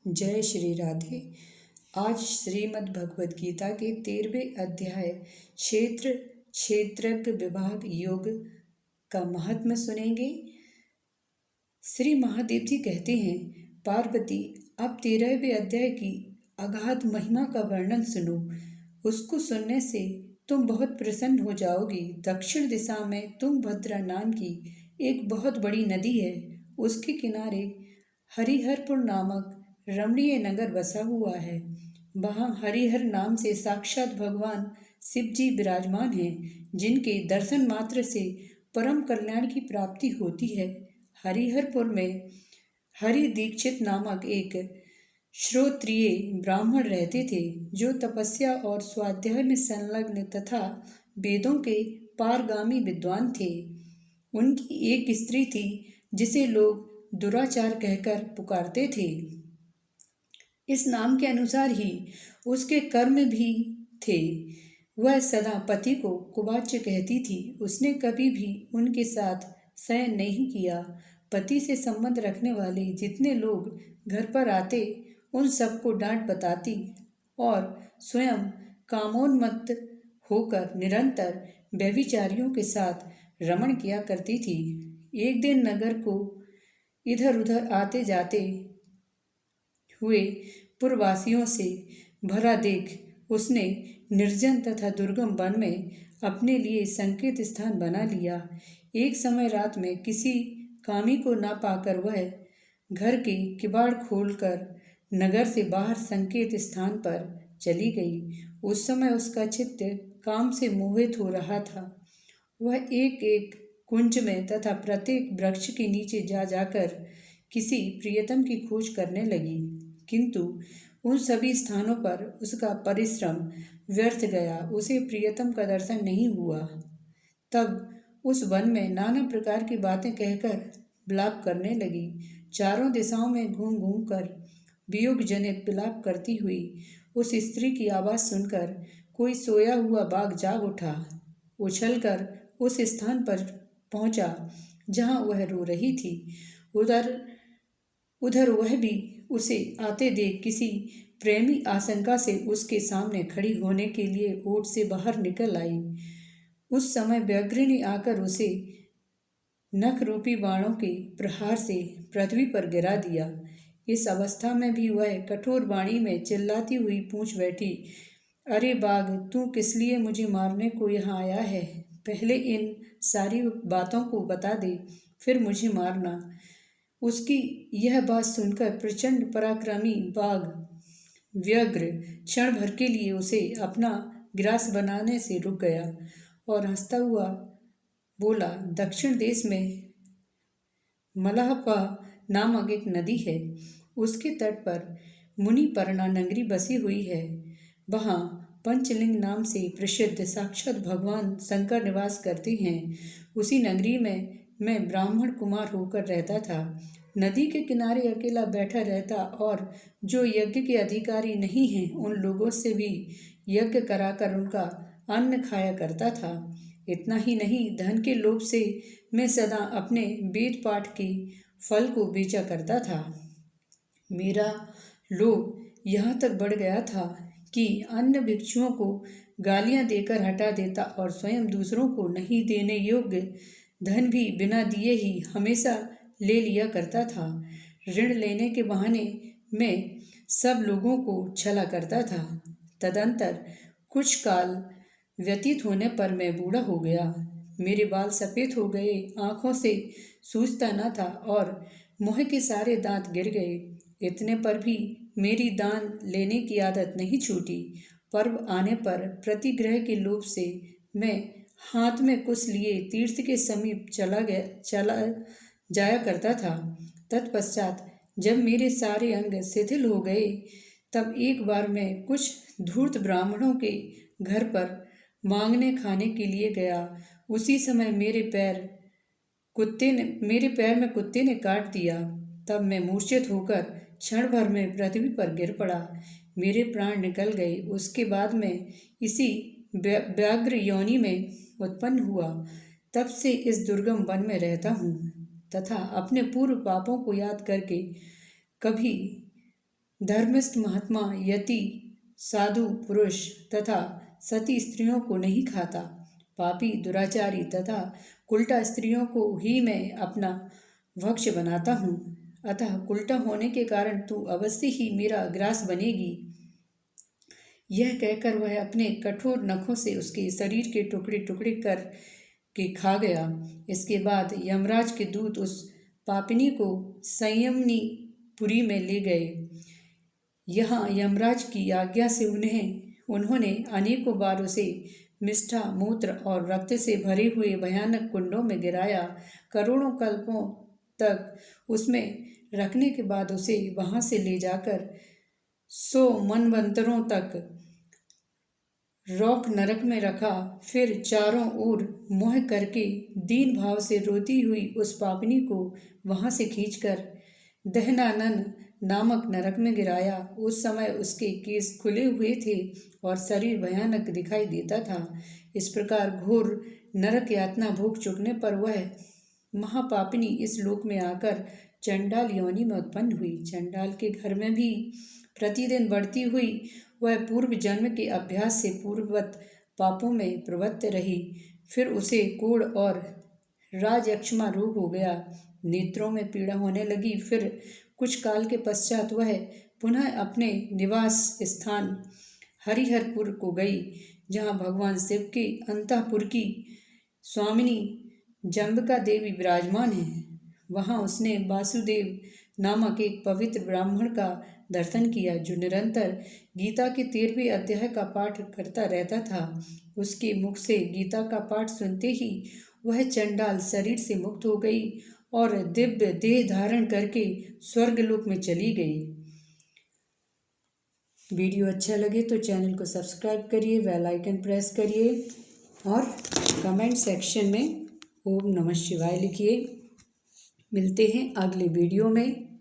जय श्री राधे। आज श्रीमद् भगवद गीता के 13वें अध्याय क्षेत्र क्षेत्रज्ञ विभाग योग का महात्म्य सुनेंगे। श्री महादेव जी कहते हैं, पार्वती अब 13वें अध्याय की अगाध महिमा का वर्णन सुनो। उसको सुनने से तुम बहुत प्रसन्न हो जाओगी। दक्षिण दिशा में तुंगभद्रा नाम की एक बहुत बड़ी नदी है। उसके किनारे हरिहरपुर नामक रमणीय नगर बसा हुआ है। वहाँ हरिहर नाम से साक्षात भगवान शिव जी विराजमान हैं, जिनके दर्शन मात्र से परम कल्याण की प्राप्ति होती है। हरिहरपुर में हरि दीक्षित नामक एक श्रोत्रिय ब्राह्मण रहते थे, जो तपस्या और स्वाध्याय में संलग्न तथा वेदों के पारगामी विद्वान थे। उनकी एक स्त्री थी, जिसे लोग दुराचार कहकर पुकारते थे। इस नाम के अनुसार ही उसके कर्म भी थे। वह सदा पति को कुवाच्य कहती थी। उसने कभी भी उनके साथ शयन नहीं किया। पति से संबंध रखने वाले जितने लोग घर पर आते, उन सबको डांट बताती और स्वयं कामोन्मत्त होकर निरंतर व्यभिचारियों के साथ रमण किया करती थी। एक दिन नगर को इधर उधर आते जाते हुए पुरवासियों से भरा देख उसने निर्जन तथा दुर्गम वन में अपने लिए संकेत स्थान बना लिया। एक समय रात में किसी कामी को ना पाकर वह घर के किवाड़ खोलकर नगर से बाहर संकेत स्थान पर चली गई। उस समय उसका चित्त काम से मोहित हो रहा था। वह एक एक कुंज में तथा प्रत्येक वृक्ष के नीचे जा जाकर किसी प्रियतम की खोज करने लगी, किंतु उन सभी स्थानों पर उसका परिश्रम व्यर्थ गया। उसे प्रियतम का दर्शन नहीं हुआ। तब उस वन में नाना प्रकार की बातें कहकर विलाप करने लगी। चारों दिशाओं में घूम घूम कर वियोग जनित विलाप करती हुई उस स्त्री की आवाज़ सुनकर कोई सोया हुआ बाघ जाग उठा। उछलकर उस स्थान पर पहुंचा जहां वह रो रही थी। उधर वह भी उसे आते देख किसी प्रेमी आशंका से उसके सामने खड़ी होने के लिए ओट से बाहर निकल आई। उस समय व्याघ्र ने आकर उसे नख रूपी बाणों के प्रहार से पृथ्वी पर गिरा दिया। इस अवस्था में भी वह कठोर वाणी में चिल्लाती हुई पूछ बैठी, अरे बाघ, तू किस लिए मुझे मारने को यहाँ आया है? पहले इन सारी बातों को बता दे, फिर मुझे मारना। उसकी यह बात सुनकर प्रचंड पराक्रमी बाघ व्यग्र क्षण भर के लिए उसे अपना ग्रास बनाने से रुक गया और हंसता हुआ बोला, दक्षिण देश में मलहपा नामक एक नदी है। उसके तट पर मुनिपर्णा नगरी बसी हुई है। वहाँ पंचलिंग नाम से प्रसिद्ध साक्षात भगवान शंकर निवास करते हैं। उसी नगरी में मैं ब्राह्मण कुमार होकर रहता था। नदी के किनारे अकेला बैठा रहता और जो यज्ञ के अधिकारी नहीं हैं, उन लोगों से भी यज्ञ कराकर उनका अन्न खाया करता था। इतना ही नहीं, धन के लोभ से मैं सदा अपने वेद पाठ के फल को बेचा करता था। मेरा लोभ यहाँ तक बढ़ गया था कि अन्य भिक्षुओं को गालियाँ देकर हटा देता और स्वयं दूसरों को नहीं देने योग्य धन भी बिना दिए ही हमेशा ले लिया करता था। ऋण लेने के बहाने मैं सब लोगों को छला करता था। तदंतर कुछ काल व्यतीत होने पर मैं बूढ़ा हो गया। मेरे बाल सफ़ेद हो गए, आँखों से सूझता न था और मुँह के सारे दांत गिर गए। इतने पर भी मेरी दान लेने की आदत नहीं छूटी। पर्व आने पर प्रतिग्रह के लोभ से मैं हाथ में कुछ लिए तीर्थ के समीप चला जाया करता था। तत्पश्चात जब मेरे सारे अंग शिथिल हो गए, तब एक बार मैं कुछ धूर्त ब्राह्मणों के घर पर मांगने खाने के लिए गया। उसी समय मेरे पैर में कुत्ते ने काट दिया। तब मैं मूर्छित होकर क्षण भर में पृथ्वी पर गिर पड़ा। मेरे प्राण निकल गए। उसके बाद मैं इसी व्याघ्र योनि में उत्पन्न हुआ। तब से इस दुर्गम वन में रहता हूँ तथा अपने पूर्व पापों को याद करके कभी धर्मिष्ठ महात्मा यति साधु पुरुष तथा सती स्त्रियों को नहीं खाता। पापी दुराचारी तथा कुल्टा स्त्रियों को ही मैं अपना भक्ष्य बनाता हूँ। अतः कुल्टा होने के कारण तू अवश्य ही मेरा ग्रास बनेगी। यह कहकर वह अपने कठोर नखों से उसके शरीर के टुकड़े टुकड़े कर के खा गया। इसके बाद यमराज के दूत उस पापिनी को संयमनी पुरी में ले गए। यहाँ यमराज की आज्ञा से उन्होंने अनेकों बार उसे मिष्ठा मूत्र और रक्त से भरे हुए भयानक कुंडों में गिराया। करोड़ों कल्पों तक उसमें रखने के बाद उसे वहां से ले जाकर 100 मनवंतरों तक रौक नरक में रखा। फिर चारों ओर मोह करके दीन भाव से रोती हुई उस पापिनी को वहां से खींचकर दहनानन नामक नरक में गिराया। उस समय उसके केस खुले हुए थे और शरीर भयानक दिखाई देता था। इस प्रकार घोर नरक यातना भोग चुकने पर वह महापापिनी इस लोक में आकर चंडाल योनि में उत्पन्न हुई। चंडाल के घर में भी प्रतिदिन बढ़ती हुई वह पूर्व जन्म के अभ्यास से पूर्ववत पापों में प्रवृत्त रही। फिर उसे कोढ़ और राजयक्ष्मा रोग हो गया, नेत्रों में पीड़ा होने लगी। फिर कुछ काल के पश्चात वह पुनः अपने निवास स्थान हरिहरपुर को गई, जहाँ भगवान शिव के अंतःपुर की स्वामिनी जम्बिका देवी विराजमान है। वहाँ उसने वासुदेव नामक एक पवित्र ब्राह्मण का दर्शन किया, जो निरंतर गीता के 13वें अध्याय का पाठ करता रहता था। उसके मुख से गीता का पाठ सुनते ही वह चंडाल शरीर से मुक्त हो गई और दिव्य देह धारण करके स्वर्गलोक में चली गई। वीडियो अच्छा लगे तो चैनल को सब्सक्राइब करिए, बेल आइकन प्रेस करिए और कमेंट सेक्शन में ओम नमः शिवाय लिखिए। मिलते हैं अगले वीडियो में।